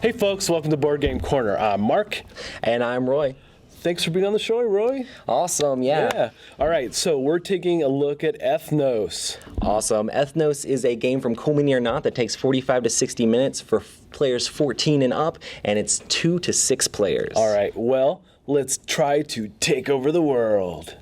Hey folks, welcome to Board Game Corner. I'm Mark. And I'm Roy. Thanks for being on the show, Roy. Awesome, yeah. All right, so we're taking a look at Ethnos. Awesome. Ethnos is a game from Cool Mini or Not that takes 45 to 60 minutes for players 14 and up, and it's 2 to 6 players. All right, well, let's try to take over the world.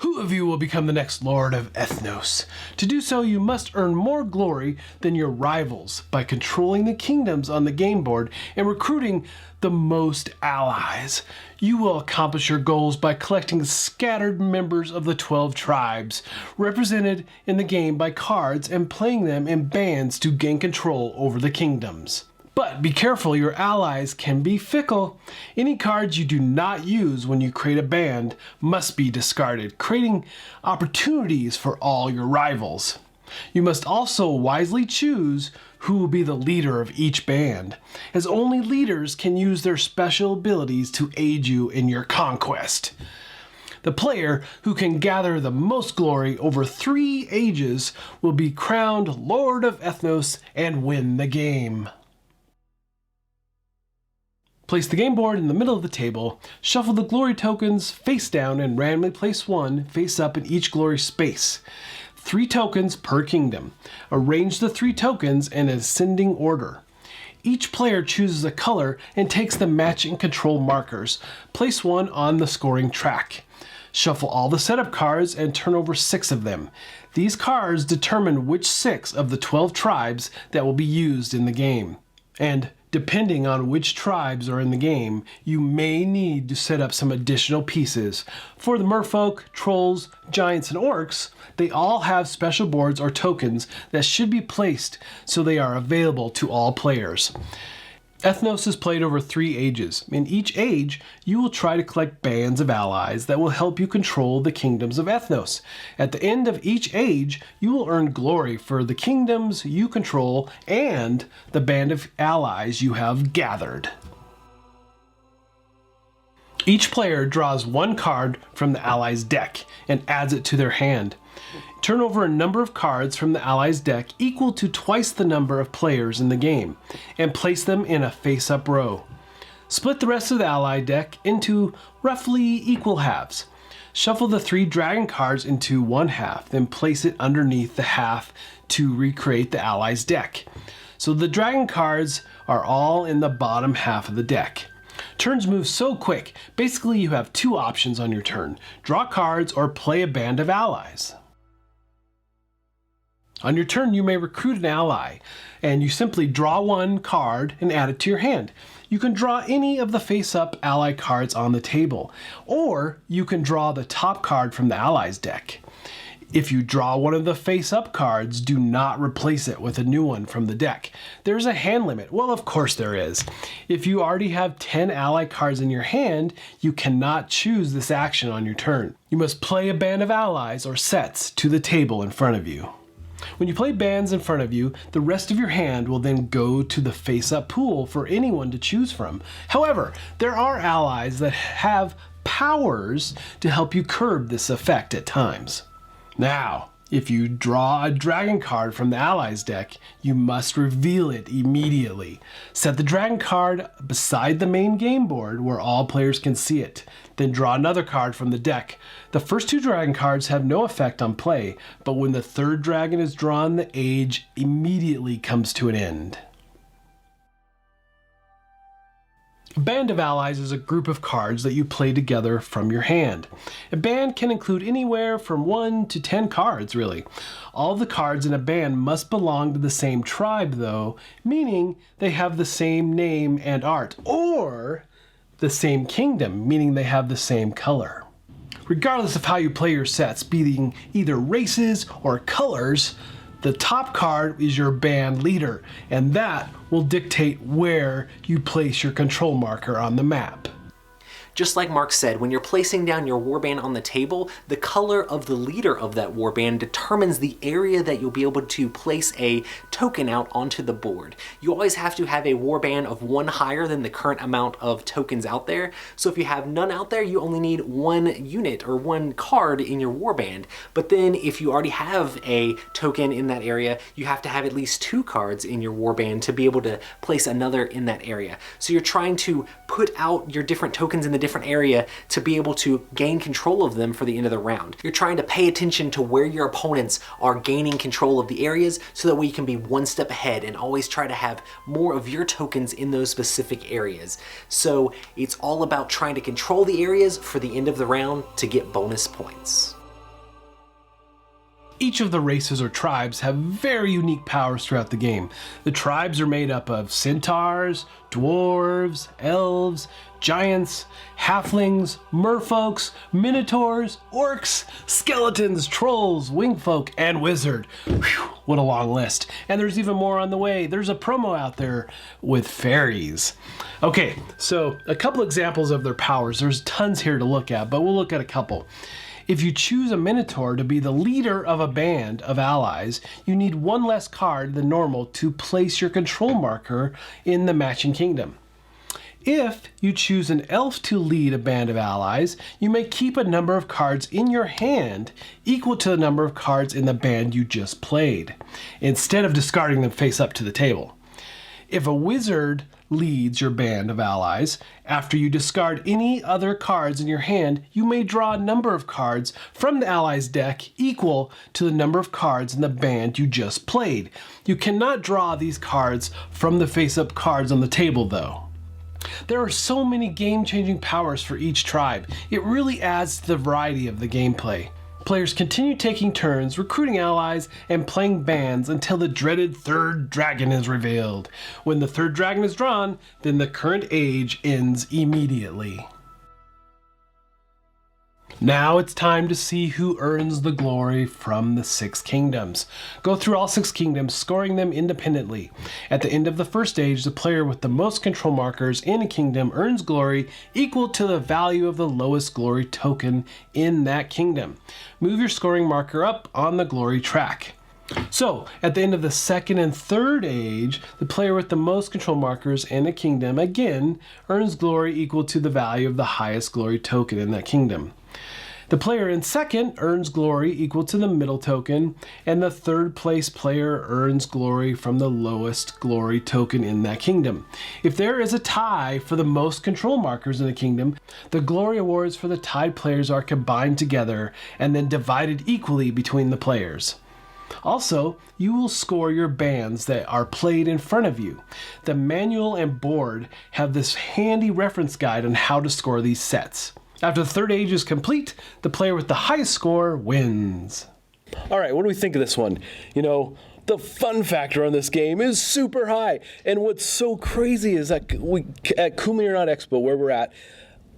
Who of you will become the next Lord of Ethnos? To do so, you must earn more glory than your rivals by controlling the kingdoms on the game board and recruiting the most allies. You will accomplish your goals by collecting scattered members of the 12 tribes, represented in the game by cards, and playing them in bands to gain control over the kingdoms. But be careful, your allies can be fickle. Any cards you do not use when you create a band must be discarded, creating opportunities for all your rivals. You must also wisely choose who will be the leader of each band, as only leaders can use their special abilities to aid you in your conquest. The player who can gather the most glory over 3 ages will be crowned Lord of Ethnos and win the game. Place the game board in the middle of the table, shuffle the glory tokens face down, and randomly place 1 face up in each glory space. 3 tokens per kingdom. Arrange the 3 tokens in ascending order. Each player chooses a color and takes the matching control markers. Place 1 on the scoring track. Shuffle all the setup cards and turn over 6 of them. These cards determine which 6 of the 12 tribes that will be used in the game. And depending on which tribes are in the game, you may need to set up some additional pieces. For the merfolk, trolls, giants, and orcs, they all have special boards or tokens that should be placed so they are available to all players. Ethnos is played over 3 ages. In each age, you will try to collect bands of allies that will help you control the kingdoms of Ethnos. At the end of each age, you will earn glory for the kingdoms you control and the band of allies you have gathered. Each player draws 1 card from the allies' deck and adds it to their hand. Turn over a number of cards from the allies' deck equal to twice the number of players in the game, and place them in a face-up row. Split the rest of the ally deck into roughly equal halves. Shuffle the 3 dragon cards into 1 half, then place it underneath the half to recreate the allies' deck. So the dragon cards are all in the bottom half of the deck. Turns move so quick, basically you have 2 options on your turn: draw cards or play a band of allies. On your turn, you may recruit an ally, and you simply draw 1 card and add it to your hand. You can draw any of the face-up ally cards on the table, or you can draw the top card from the allies deck. If you draw one of the face-up cards, do not replace it with a new one from the deck. There's a hand limit. Well, of course there is. If you already have 10 ally cards in your hand, you cannot choose this action on your turn. You must play a band of allies or sets to the table in front of you. When you play bands in front of you, the rest of your hand will then go to the face-up pool for anyone to choose from. However, there are allies that have powers to help you curb this effect at times. Now, if you draw a dragon card from the allies deck, you must reveal it immediately. Set the dragon card beside the main game board where all players can see it. Then draw another card from the deck. The first 2 dragon cards have no effect on play, but when the 3rd dragon is drawn, the age immediately comes to an end. A band of allies is a group of cards that you play together from your hand. A band can include anywhere from 1 to 10 cards, really. All the cards in a band must belong to the same tribe, though, meaning they have the same name and art, or the same kingdom, meaning they have the same color. Regardless of how you play your sets, being either races or colors, the top card is your band leader, and that will dictate where you place your control marker on the map. Just like Mark said, when you're placing down your warband on the table, the color of the leader of that warband determines the area that you'll be able to place a token out onto the board. You always have to have a warband of 1 higher than the current amount of tokens out there. So if you have none out there, you only need 1 unit or 1 card in your warband. But then if you already have a token in that area, you have to have at least 2 cards in your warband to be able to place another in that area. So you're trying to put out your different tokens in the different area to be able to gain control of them for the end of the round. You're trying to pay attention to where your opponents are gaining control of the areas so that way you can be 1 step ahead and always try to have more of your tokens in those specific areas. So it's all about trying to control the areas for the end of the round to get bonus points. Each of the races or tribes have very unique powers throughout the game. The tribes are made up of centaurs, dwarves, elves, giants, halflings, merfolks, minotaurs, orcs, skeletons, trolls, wingfolk, and wizard. Whew, what a long list. And there's even more on the way. There's a promo out there with fairies. Okay, so a couple examples of their powers. There's tons here to look at, but we'll look at a couple. If you choose a Minotaur to be the leader of a band of allies, you need 1 less card than normal to place your control marker in the matching kingdom. If you choose an elf to lead a band of allies, you may keep a number of cards in your hand equal to the number of cards in the band you just played, instead of discarding them face up to the table. If a wizard leads your band of allies, after you discard any other cards in your hand, you may draw a number of cards from the allies' deck equal to the number of cards in the band you just played. You cannot draw these cards from the face-up cards on the table, though. There are so many game-changing powers for each tribe. It really adds to the variety of the gameplay. Players continue taking turns recruiting allies and playing bands until the dreaded 3rd dragon is revealed. When the 3rd dragon is drawn, then the current age ends immediately. Now it's time to see who earns the glory from the 6 kingdoms. Go through all 6 kingdoms, scoring them independently. At the end of the first stage, the player with the most control markers in a kingdom earns glory equal to the value of the lowest glory token in that kingdom. Move your scoring marker up on the glory track. So, at the end of the 2nd and 3rd age, the player with the most control markers in a kingdom again earns glory equal to the value of the highest glory token in that kingdom. The player in 2nd earns glory equal to the middle token, and the 3rd place player earns glory from the lowest glory token in that kingdom. If there is a tie for the most control markers in a kingdom, the glory awards for the tied players are combined together and then divided equally between the players. Also, you will score your bands that are played in front of you. The manual and board have this handy reference guide on how to score these sets. After the 3rd age is complete, the player with the highest score wins. All right, what do we think of this one? You know, the fun factor on this game is super high. And what's so crazy is that at Kumli or Not Expo, where we're at,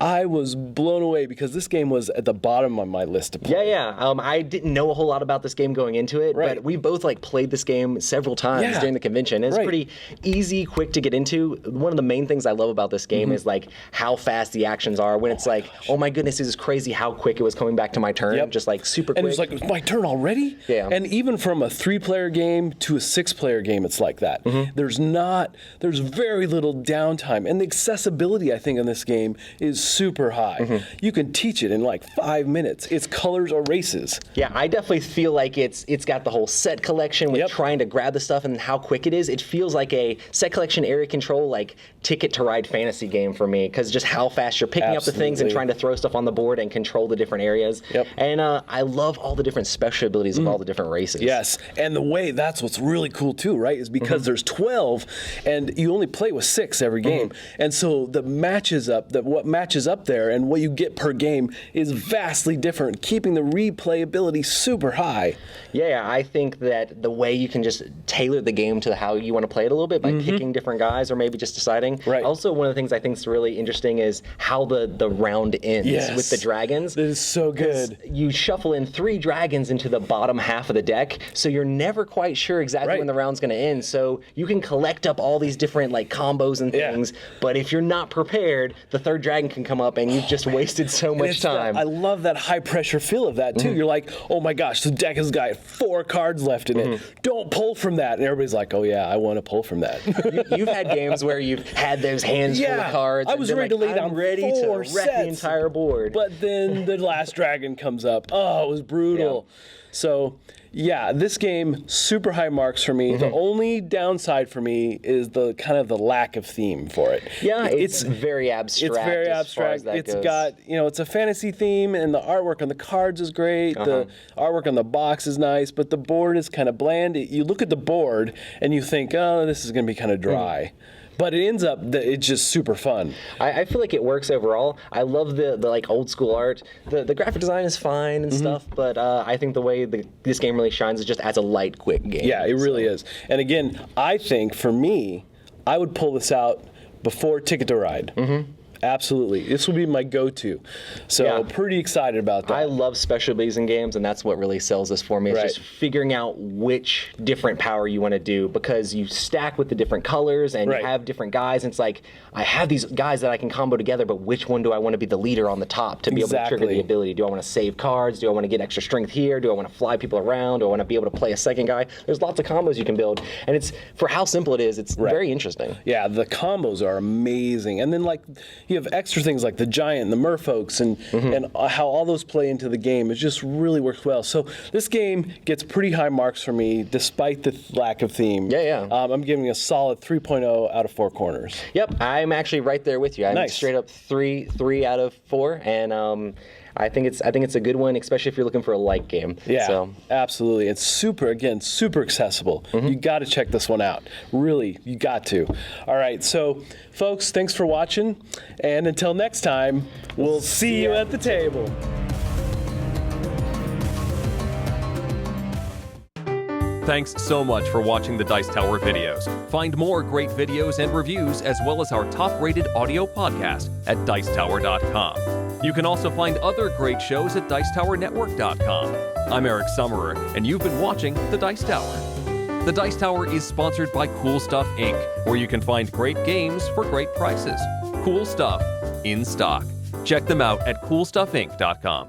I was blown away because this game was at the bottom of my list to play. Yeah. I didn't know a whole lot about this game going into it, Right. but we both played this game several times during the convention. It's Right. pretty easy, quick to get into. One of the main things I love about this game is like how fast the actions are. When it's like, oh my goodness, this is crazy how quick it was coming back to my turn. Yep. Just like super quick. And it's like, it's my turn already? Yeah. And even from a 3-player game to a 6-player game, it's like that. There's very little downtime. And the accessibility, I think, in this game is super high. You can teach it in like 5 minutes. It's colors or races. Yeah, I definitely feel like it's got the whole set collection with Yep. trying to grab the stuff and how quick it is. It feels like a set collection area control, like Ticket to Ride fantasy game for me, because just how fast you're picking up the things and Absolutely. trying to throw stuff on the board and control the different areas. Yep. And I love all the different special abilities of all the different races. Yes, and the way that's what's really cool too, right? Is because there's 12, and you only play with 6 every game, and so what matches up there and what you get per game is vastly different, keeping the replayability super high. Yeah, I think that the way you can just tailor the game to how you want to play it a little bit by picking different guys or maybe just deciding. Right. Also, one of the things I think is really interesting is how the round ends with the dragons. It is so good. You shuffle in 3 dragons into the bottom half of the deck, so you're never quite sure exactly when the round's going to end. So you can collect up all these different like combos and things, but if you're not prepared, the 3rd dragon can come up and you've just wasted so And much it's that- time. I love that high pressure feel of that too. You're like, oh my gosh, the deck has got 4 cards left in it. Don't pull from that. And everybody's like, oh yeah, I want to pull from that. You've had games where you've had those hands full Yeah, of cards. I and was been ready to lay I'm down ready to 4 wreck sets. the entire board. But then the last dragon comes up. Oh, it was brutal. So, yeah, this game, super high marks for me. The only downside for me is the kind of the lack of theme for it. Yeah, it's very abstract. It's very as far as abstract. that It's goes. got, it's a fantasy theme, and the artwork on the cards is great. The artwork on the box is nice, but the board is kind of bland. You look at the board, and you think, oh, this is going to be kind of dry. But it ends up that it's just super fun. I feel like it works overall. I love the like old school art. The graphic design is fine and stuff, but I think the way this game really shines is just as a light, quick game. Yeah, it really is. And again, I think for me, I would pull this out before Ticket to Ride. Absolutely. This will be my go-to. So Yeah. pretty excited about that. I love special abilities in games, and that's what really sells this for me. It's Right. just figuring out which different power you want to do, because you stack with the different colors and Right. you have different guys. And it's like, I have these guys that I can combo together, but which one do I want to be the leader on the top to be able to trigger Exactly. the ability? Do I want to save cards? Do I want to get extra strength here? Do I want to fly people around? Do I want to be able to play a second guy? There's lots of combos you can build, and it's for how simple it is, it's very interesting. Yeah, the combos are amazing. And then like you have extra things like the giant and the merfolks and how all those play into the game. It just really works well. So this game gets pretty high marks for me despite the lack of theme. Yeah. I'm giving a solid 3.0 out of 4 corners. Yep, I'm actually right there with you. I'm Nice. straight up three out of 4, and I think it's a good one, especially if you're looking for a light game. Yeah, So, absolutely. It's super accessible. You got to check this one out. Really, you got to. All right, so folks, thanks for watching, and until next time, we'll see you at the table. Thanks so much for watching the Dice Tower videos. Find more great videos and reviews, as well as our top-rated audio podcast at Dicetower.com. You can also find other great shows at Dicetowernetwork.com. I'm Eric Summerer, and you've been watching The Dice Tower. The Dice Tower is sponsored by Cool Stuff Inc., where you can find great games for great prices. Cool stuff in stock. Check them out at CoolStuffInc.com.